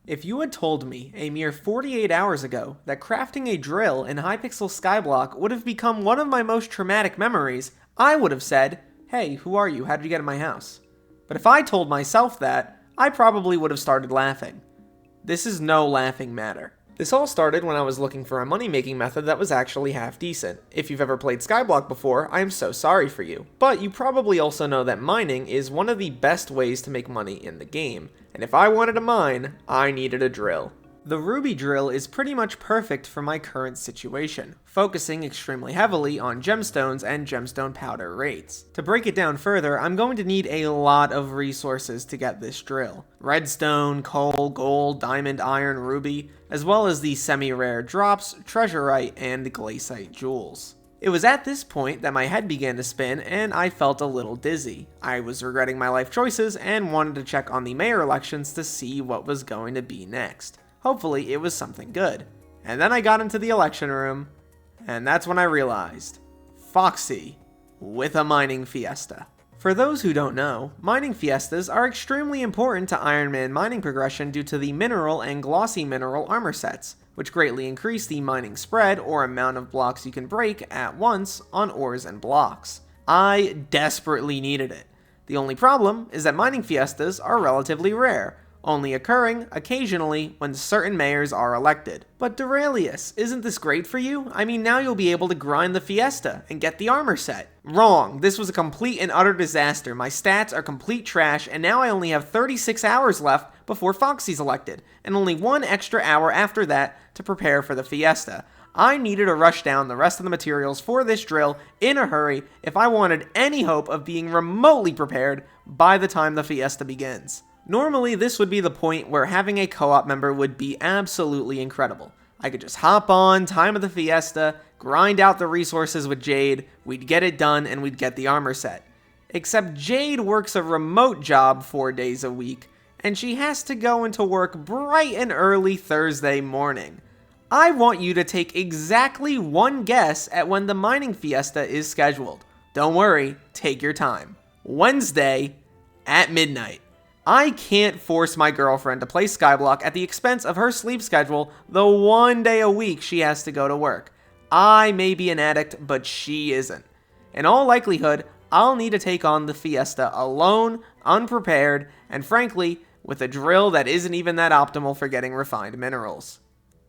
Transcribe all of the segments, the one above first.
If you had told me a mere 48 hours ago that crafting a drill in Hypixel Skyblock would have become one of my most traumatic memories, I would have said, "Hey, who are you? How did you get in my house?" But if I told myself that, I probably would have started laughing. This is no laughing matter. This all started when I was looking for a money-making method that was actually half decent. If you've ever played Skyblock before, I am so sorry for you. But you probably also know that mining is one of the best ways to make money in the game. And if I wanted to mine, I needed a drill. The ruby drill is pretty much perfect for my current situation, focusing extremely heavily on gemstones and gemstone powder rates. To break it down further, I'm going to need a lot of resources to get this drill. Redstone, coal, gold, diamond, iron, ruby, as well as the semi-rare drops, treasurite, and glaciite jewels. It was at this point that my head began to spin and I felt a little dizzy. I was regretting my life choices and wanted to check on the mayor elections to see what was going to be next. Hopefully it was something good. And then I got into the election room, and that's when I realized, Foxy with a mining fiesta. For those who don't know, mining fiestas are extremely important to Ironman mining progression due to the mineral and glossy mineral armor sets, which greatly increase the mining spread or amount of blocks you can break at once on ores and blocks. I desperately needed it. The only problem is that mining fiestas are relatively rare, only occurring occasionally when certain mayors are elected. But Derailious, isn't this great for you? I mean, now you'll be able to grind the Fiesta and get the armor set. Wrong, this was a complete and utter disaster. My stats are complete trash, and now I only have 36 hours left before Foxy's elected, and only 1 extra hour after that to prepare for the Fiesta. I needed to rush down the rest of the materials for this drill in a hurry if I wanted any hope of being remotely prepared by the time the Fiesta begins. Normally, this would be the point where having a co-op member would be absolutely incredible. I could just hop on, time of the Fiesta, grind out the resources with Jade, we'd get it done, and we'd get the armor set. Except Jade works a remote job 4 days a week, and she has to go into work bright and early Thursday morning. I want you to take exactly one guess at when the mining Fiesta is scheduled. Don't worry, take your time. Wednesday at midnight. I can't force my girlfriend to play Skyblock at the expense of her sleep schedule the 1 day a week she has to go to work. I may be an addict, but she isn't. In all likelihood, I'll need to take on the Fiesta alone, unprepared, and frankly, with a drill that isn't even that optimal for getting refined minerals.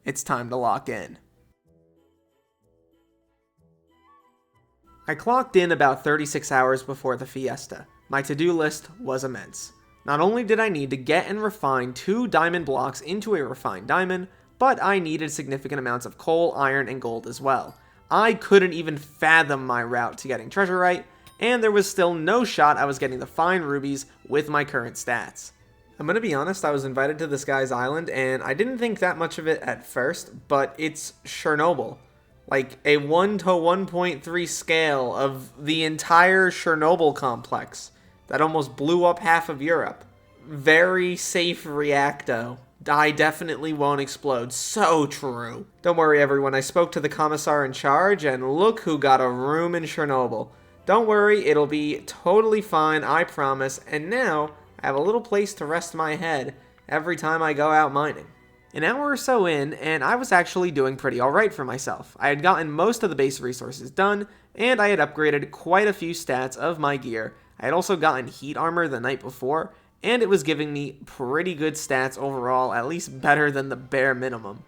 It's time to lock in. I clocked in about 36 hours before the Fiesta. My to-do list was immense. Not only did I need to get and refine 2 diamond blocks into a refined diamond, but I needed significant amounts of coal, iron, and gold as well. I couldn't even fathom my route to getting treasurite, and there was still no shot I was getting the fine rubies with my current stats. I'm gonna be honest, I was invited to this guy's island, and I didn't think that much of it at first, but it's Chernobyl. Like a 1 to 1.3 scale of the entire Chernobyl complex that almost blew up half of Europe. Very safe reacto. I definitely won't explode. So true. Don't worry everyone, I spoke to the commissar in charge and look who got a room in Chernobyl. Don't worry, it'll be totally fine, I promise. And now, I have a little place to rest my head every time I go out mining. An hour or so in, and I was actually doing pretty alright for myself. I had gotten most of the base resources done, and I had upgraded quite a few stats of my gear. I had also gotten heat armor the night before, and it was giving me pretty good stats overall, at least better than the bare minimum.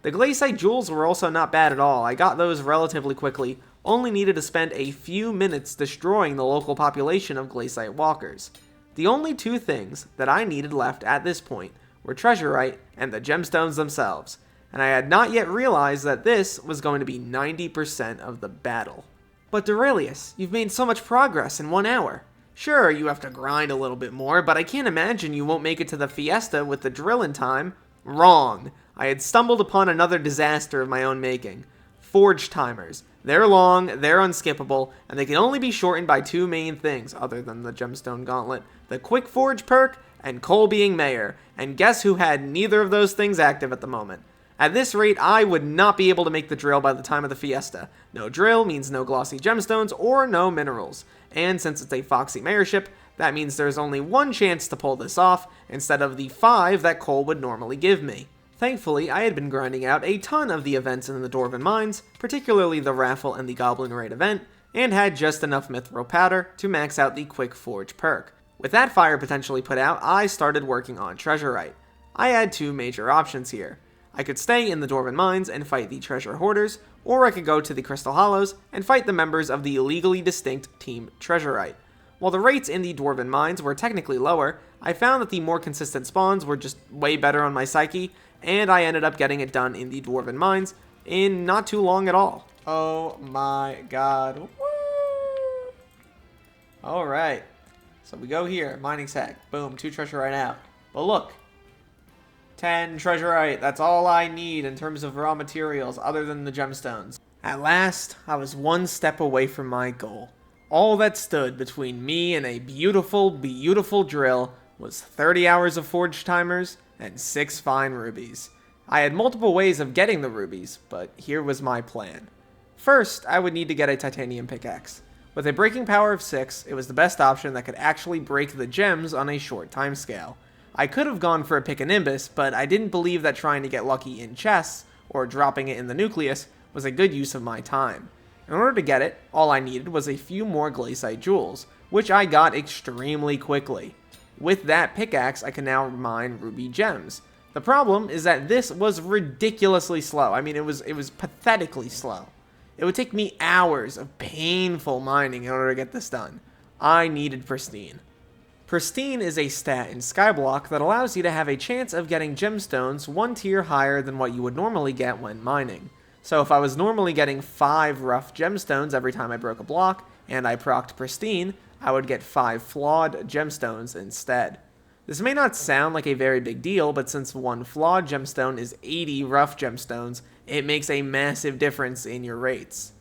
The glaciite jewels were also not bad at all. I got those relatively quickly, only needed to spend a few minutes destroying the local population of glaciite walkers. The only 2 things that I needed left at this point were treasurite and the gemstones themselves, and I had not yet realized that this was going to be 90% of the battle. But Derailious, you've made so much progress in 1 hour. Sure, you have to grind a little bit more, but I can't imagine you won't make it to the Fiesta with the drill in time. Wrong. I had stumbled upon another disaster of my own making. Forge timers. They're long, they're unskippable, and they can only be shortened by 2 main things, other than the gemstone gauntlet. The quick forge perk, and coal being mayor. And guess who had neither of those things active at the moment? At this rate, I would not be able to make the drill by the time of the Fiesta. No drill means no glossy gemstones or no minerals. And since it's a Foxy mayorship, That means there's only one chance to pull this off, instead of the 5 that Cole would normally give me. Thankfully, I had been grinding out a ton of the events in the Dwarven Mines, particularly the Raffle and the Goblin Raid event, and had just enough Mithril Powder to max out the Quick Forge perk. With that fire potentially put out, I started working on Treasurite. I had two major options here. I could stay in the Dwarven Mines and fight the Treasure Hoarders, or I could go to the Crystal Hollows and fight the members of the legally distinct Team Treasurite. While the rates in the Dwarven Mines were technically lower, I found that the more consistent spawns were just way better on my psyche, and I ended up getting it done in the Dwarven Mines in not too long at all. Oh my god. Woo! Alright. So we go here, mining sack. Boom, 2 Treasurite out. But look. 10 Treasurite. That's all I need in terms of raw materials other than the gemstones. At last, I was one step away from my goal. All that stood between me and a beautiful, beautiful drill was 30 hours of forge timers and 6 fine rubies. I had multiple ways of getting the rubies, but here was my plan. First, I would need to get a titanium pickaxe. With a breaking power of 6, it was the best option that could actually break the gems on a short time scale. I could have gone for a pick a nimbus, but I didn't believe that trying to get lucky in chests, or dropping it in the nucleus, was a good use of my time. In order to get it, all I needed was a few more glaciite jewels, which I got extremely quickly. With that pickaxe, I can now mine ruby gems. The problem is that this was ridiculously slow. I mean, it was pathetically slow. It would take me hours of painful mining in order to get this done. I needed pristine. Pristine is a stat in Skyblock that allows you to have a chance of getting gemstones one tier higher than what you would normally get when mining. So if I was normally getting 5 rough gemstones every time I broke a block, and I procced pristine, I would get 5 flawed gemstones instead. This may not sound like a very big deal, but since 1 flawed gemstone is 80 rough gemstones, it makes a massive difference in your rates.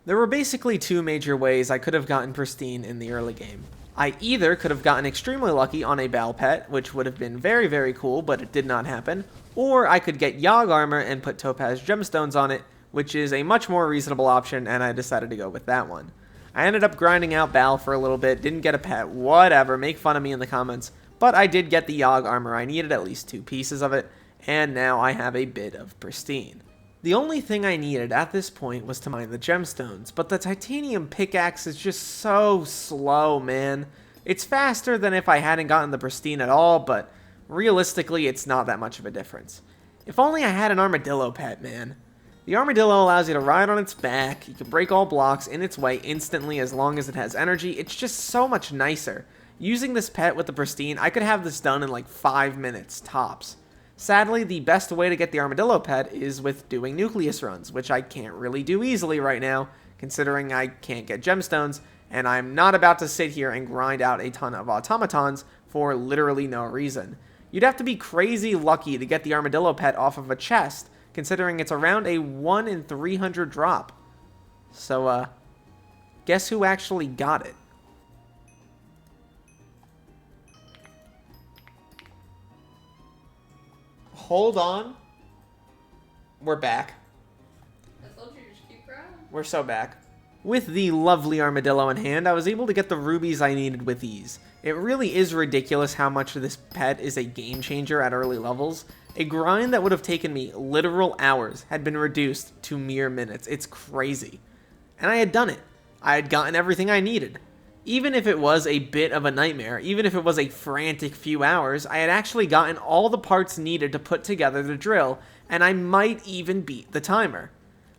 There were basically 2 major ways I could have gotten pristine in the early game. I either could have gotten extremely lucky on a Bal pet, which would have been very, very cool, but it did not happen, or I could get Yogg armor and put topaz gemstones on it, which is a much more reasonable option, and I decided to go with that one. I ended up grinding out Bal for a little bit, didn't get a pet, whatever, make fun of me in the comments, but I did get the Yogg armor. I needed at least 2 pieces of it, and now I have a bit of pristine. The only thing I needed at this point was to mine the gemstones, but the titanium pickaxe is just so slow, man. It's faster than if I hadn't gotten the pristine at all, but realistically, it's not that much of a difference. If only I had an armadillo pet, man. The armadillo allows you to ride on its back, you can break all blocks in its way instantly as long as it has energy. It's just so much nicer. Using this pet with the pristine, I could have this done in like 5 minutes, tops. Sadly, the best way to get the armadillo pet is with doing nucleus runs, which I can't really do easily right now, considering I can't get gemstones, and I'm not about to sit here and grind out a ton of automatons for literally no reason. You'd have to be crazy lucky to get the armadillo pet off of a chest, considering it's around a 1 in 300 drop. So, guess who actually got it? Hold on. We're back. I told you to just keep crying. We're so back. With the lovely armadillo in hand, I was able to get the rubies I needed with ease. It really is ridiculous how much this pet is a game changer at early levels. A grind that would have taken me literal hours had been reduced to mere minutes. It's crazy. And I had done it. I had gotten everything I needed. Even if it was a bit of a nightmare, even if it was a frantic few hours, I had actually gotten all the parts needed to put together the drill, and I might even beat the timer.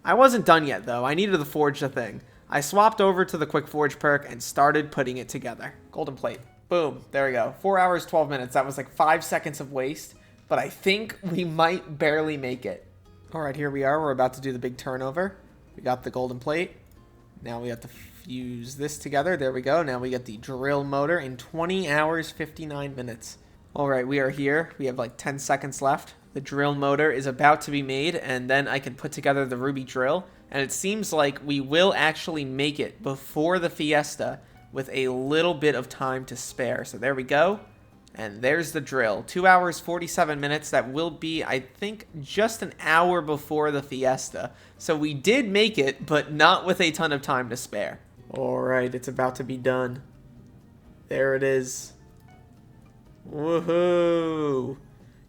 I wasn't done yet though, I needed to forge the thing. I swapped over to the quick forge perk and started putting it together. Golden plate. Boom, there we go. 4 hours, 12 minutes. That was like 5 seconds of waste, but I think we might barely make it. Alright, here we are. We're about to do the big turnover. We got the golden plate. Now we have to fuse this together. There we go. Now we get the drill motor in 20 hours, 59 minutes. Alright, we are here. We have like 10 seconds left. The drill motor is about to be made, and then I can put together the ruby drill. And it seems like we will actually make it before the Fiesta with a little bit of time to spare. So there we go. And there's the drill. 2 hours, 47 minutes. That will be, I think, just an hour before the Fiesta. So we did make it, but not with a ton of time to spare. Alright, it's about to be done. There it is. Woohoo!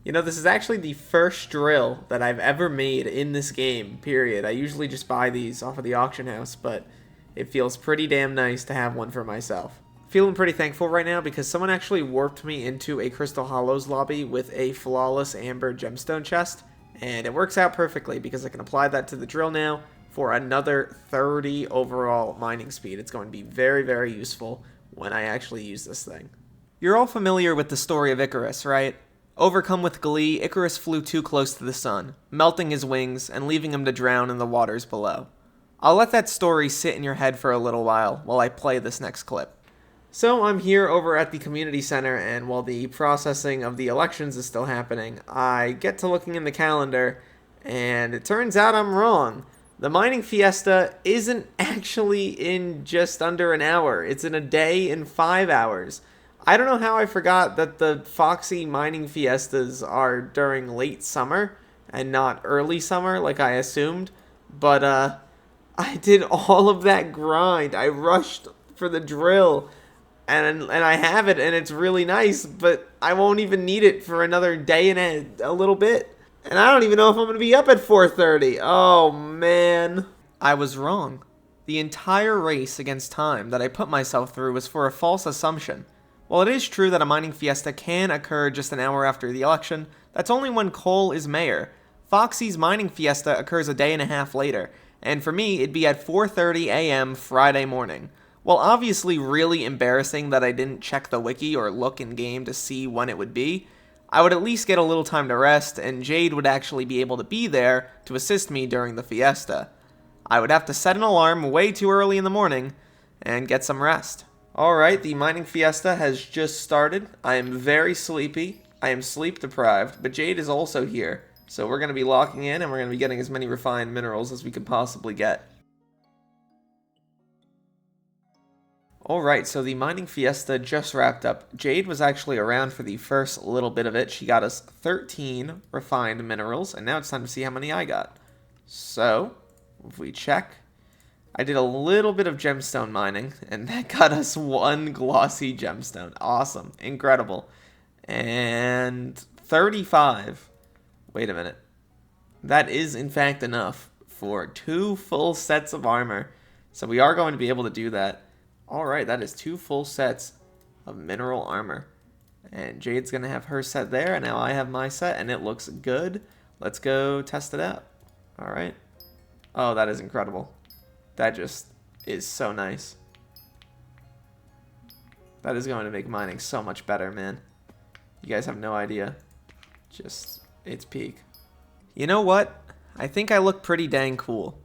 You know, this is actually the first drill that I've ever made in this game, period. I usually just buy these off of the auction house, but it feels pretty damn nice to have one for myself. Feeling pretty thankful right now because someone actually warped me into a Crystal Hollows lobby with a flawless amber gemstone chest, and it works out perfectly because I can apply that to the drill now for another 30 overall mining speed. It's going to be very, very useful when I actually use this thing. You're all familiar with the story of Icarus, right? Overcome with glee, Icarus flew too close to the sun, melting his wings and leaving him to drown in the waters below. I'll let that story sit in your head for a little while I play this next clip. So I'm here over at the community center, and while the processing of the elections is still happening, I get to looking in the calendar, and it turns out I'm wrong. The mining fiesta isn't actually in just under an hour. It's in a day and 5 hours. I don't know how I forgot that the Foxy mining fiestas are during late summer and not early summer like I assumed, but I did all of that grind. I rushed for the drill, and I have it, and it's really nice, but I won't even need it for another day and a little bit. And I don't even know if I'm going to be up at 4:30. Oh, man. I was wrong. The entire race against time that I put myself through was for a false assumption. While it is true that a mining fiesta can occur just an hour after the election, that's only when Cole is mayor. Foxy's mining fiesta occurs a day and a half later, and for me, it'd be at 4:30 a.m. Friday morning. While obviously really embarrassing that I didn't check the wiki or look in-game to see when it would be, I would at least get a little time to rest, and Jade would actually be able to be there to assist me during the fiesta. I would have to set an alarm way too early in the morning and get some rest. Alright, the mining fiesta has just started. I am very sleepy. I am sleep deprived, but Jade is also here. So we're going to be locking in, and we're going to be getting as many refined minerals as we could possibly get. Alright, so the mining fiesta just wrapped up. Jade was actually around for the first little bit of it. She got us 13 refined minerals, and now it's time to see how many I got. So, if we check, I did a little bit of gemstone mining, and that got us 1 glossy gemstone. Awesome. Incredible. And 35. Wait a minute. That is, in fact, enough for 2 full sets of armor. So we are going to be able to do that. Alright, that is 2 full sets of mineral armor. And Jade's going to have her set there, and now I have my set, and it looks good. Let's go test it out. Alright. Oh, that is incredible. That just is so nice. That is going to make mining so much better, man. You guys have no idea. Just, it's peak. You know what? I think I look pretty dang cool.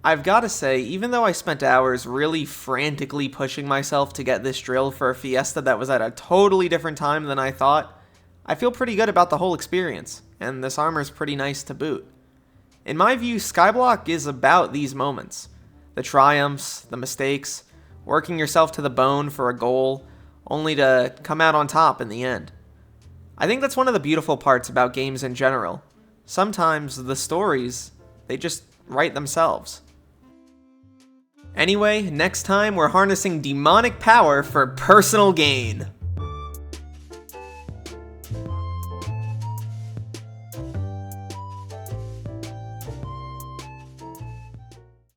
I've got to say, even though I spent hours really frantically pushing myself to get this drill for a fiesta that was at a totally different time than I thought, I feel pretty good about the whole experience, and this armor's pretty nice to boot. In my view, Skyblock is about these moments. The triumphs, the mistakes, working yourself to the bone for a goal, only to come out on top in the end. I think that's one of the beautiful parts about games in general. Sometimes the stories, they just write themselves. Anyway, next time we're harnessing demonic power for personal gain.